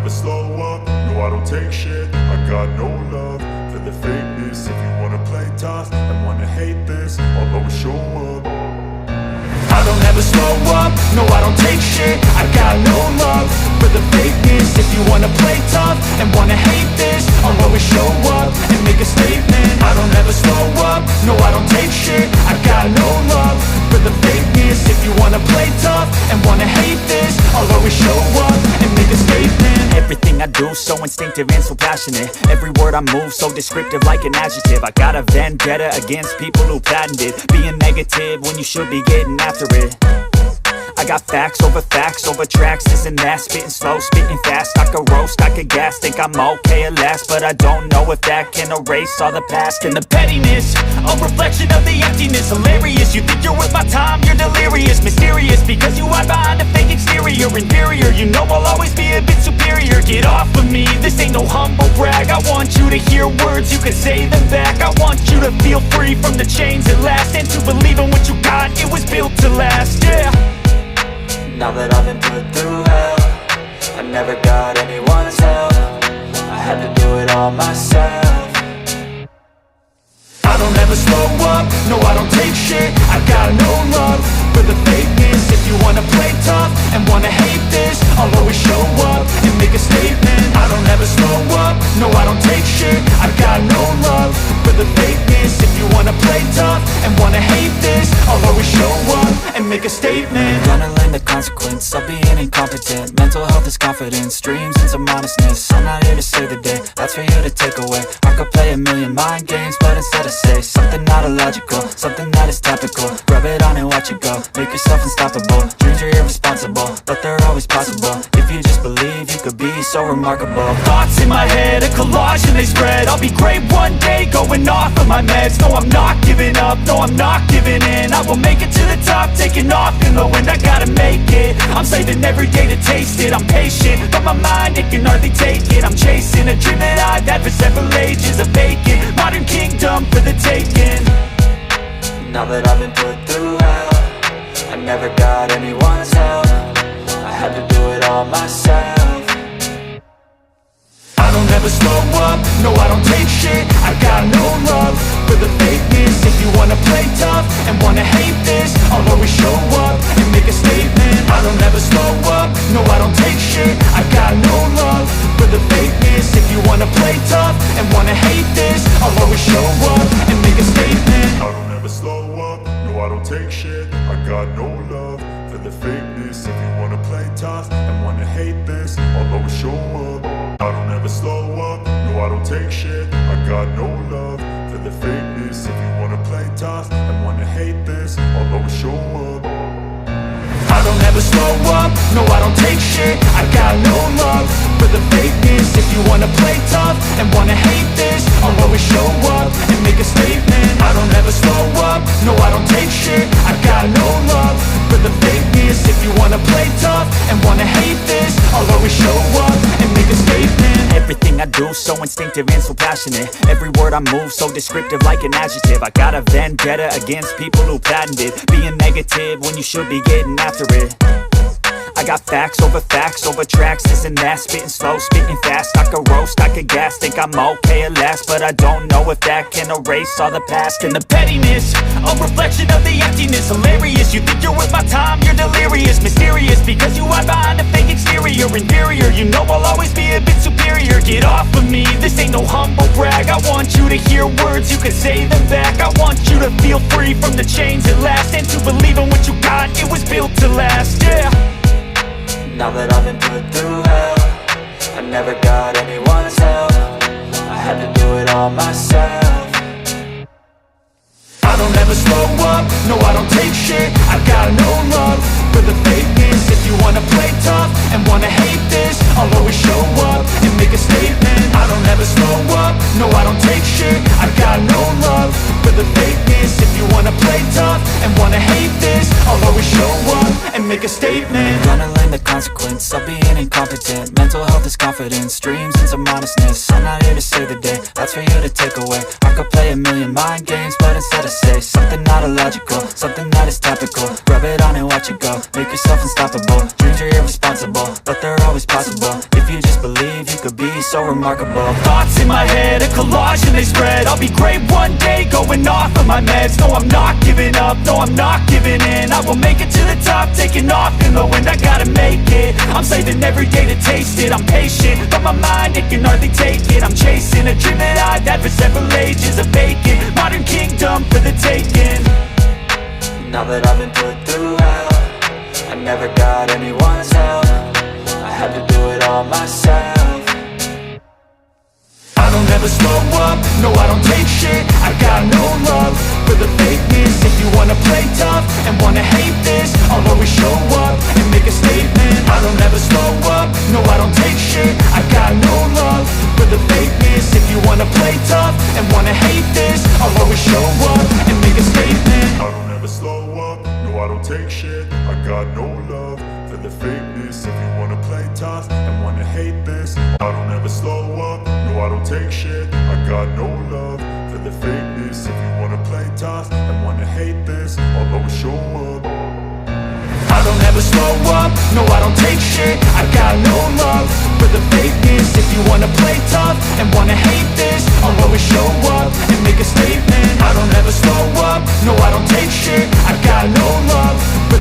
never slow up, no I don't take shit. I got no love for the fakeness. If you wanna play tough and wanna hate this, I'll always show up. I don't ever slow up, no I don't take shit. I got no love for the fakeness. If you wanna play tough and wanna hate this, I'll always show up and make a statement. I don't ever slow up, no I don't take shit. I got no love for the fakeness. If you wanna play tough and wanna hate this, I'll always show up and make a statement. Everything I do so instinctive and so passionate. Every word I move so descriptive like an adjective. I got a vendetta against people who patented being negative when you should be getting after it. I got facts over tracks, this and that. Spitting slow, spitting fast, I could roast, I could gas. Think I'm okay at last, but I don't know if that can erase all the past. And the pettiness, a reflection of the emptiness. Hilarious, you think you're worth my time, you're delirious. Mysterious, because you hide behind a fake exterior. Inferior, you know I'll always be a bit superior. Get off of me, this ain't no humble brag. I want you to hear words, you can say them back. I want you to feel free from the chains at last, and to believe in what you got, it was built to last, yeah. Now that I've been put through hell, I never got anyone's help. I had to do it all myself. I don't ever slow up, no I don't take shit. I got no love for the fakeness. If you wanna play tough and wanna hate this, I'll always show up and make a statement. I don't ever slow up, no I don't take shit. I got no love for the fakeness. If you wanna play tough and wanna hate this, I'll always show up and make a statement. Gonna learn the consequence of being incompetent. Mental health is confidence, dreams and some honestness. I'm not here to save the day, that's for you to take away. I could play a million mind games, but instead I say something not illogical, something that is topical. Rub it on and watch it go, make yourself unstoppable. Dreams are irresponsible, but they're always possible. If you just believe, you could be so remarkable. Thoughts in my head, a collage and they spread. I'll be great one day, going off of my meds. No, I'm not giving up, no, I'm not giving in. I will make it to the top, taking off in the wind. I gotta make it, I'm saving every day to taste it. I'm patient, but my mind, it can hardly take it. I'm chasing a dream that I've had for several ages. A vacant, modern kingdom for the taking. Now that I've been put through hell, I never got anyone's help. I had to do it all myself. I don't ever slow up, no I don't take shit. I got no love for the fakeness. If you wanna play tough and wanna hate this, I'll always show up and make a statement. I don't ever slow up, no I don't take shit. I got no love for the fakeness. If you wanna play tough and wanna hate this, I'll always show up and make a statement. I don't ever slow up, no I don't take shit. I got no love for the fakeness. If you wanna play tough and wanna hate this, I'll always show up. I don't ever slow up, no I don't take shit. I got no love for the fakeness. If you wanna play tough and wanna hate this, I'll always show up. I don't ever slow up, no I don't take shit. I got no love for the fakeness. If you wanna play tough and wanna hate this, I'll always show up and make a statement. I don't ever slow up, no I don't take shit. I got no love for the fakeness. If you wanna play tough and wanna hate this, I'll always show up and make a statement. Everything I do so instinctive and so passionate. Every word I move so descriptive like an adjective. I got a vendetta against people who patented being negative when you should be getting after it. I got facts over tracks, this and that. Spitting slow, spitting fast, I could roast, I could gas. Think I'm okay at last, but I don't know if that can erase all the past. And the pettiness, a reflection of the emptiness. Hilarious, you think you're worth my time, you're delirious. Mysterious, because you hide behind a fake exterior. Inferior, you know I'll always be a bit superior. Get off of me, this ain't no humble brag. I want you to hear words, you can say them back. I want you to feel free from the chains at last, and to believe in what you got, it was built to last, yeah. Now that I've been put through hell, I never got anyone's help. I had to do it all myself. I don't ever slow up, no I don't take shit. I got no love for the fakeness. If you wanna play tough and wanna hate this, I'll always show up and make a statement. I don't ever slow up, no I don't take shit. I got no love for the fakeness. If you wanna play tough and wanna hate this, I'll always show up and make a statement. Gonna learn the consequence of being incompetent. Mental Mental health is confidence, dreams and some honestness. I'm not here to save the day, that's for you to take away. I could play a million mind games, but instead I say something not illogical, something that is topical. Rub it on and watch it go, make yourself unstoppable. Dreams are irresponsible, but they're always possible. If you just believe, you could be so remarkable. Thoughts in my head, a collage and they spread. I'll be great one day, going off of my meds. No, I'm not giving up, no, I'm not giving in. I will make it to the top, taking off in the wind. I gotta make it, I'm saving every day to taste it. I'm patient, but my mind, it can hardly take it. I'm chasing a dream that I've had for several ages. A vacant, modern kingdom for the taking. Now that I've been put through hell, I never got anyone's help. I had to do it all myself. I don't ever slow up, no I don't take shit. I got no love for the fakeness. If you wanna play tough and wanna hate this, I'll always show up and make a statement. I don't ever slow up, no I don't take shit. I got no love for the fakeness. If you wanna play tough and wanna hate this, I'll always show up and make a statement. I don't ever slow up, no I don't take shit. I got no love for the fakeness. If you wanna play tough and wanna hate this, I don't ever slow up, no I don't take shit. I got no love for the fakeness. If you wanna play tough and wanna hate this, I'll always show up. I don't ever slow up, no I don't take shit. I got no love for the fakeness. If you wanna play tough and wanna hate this,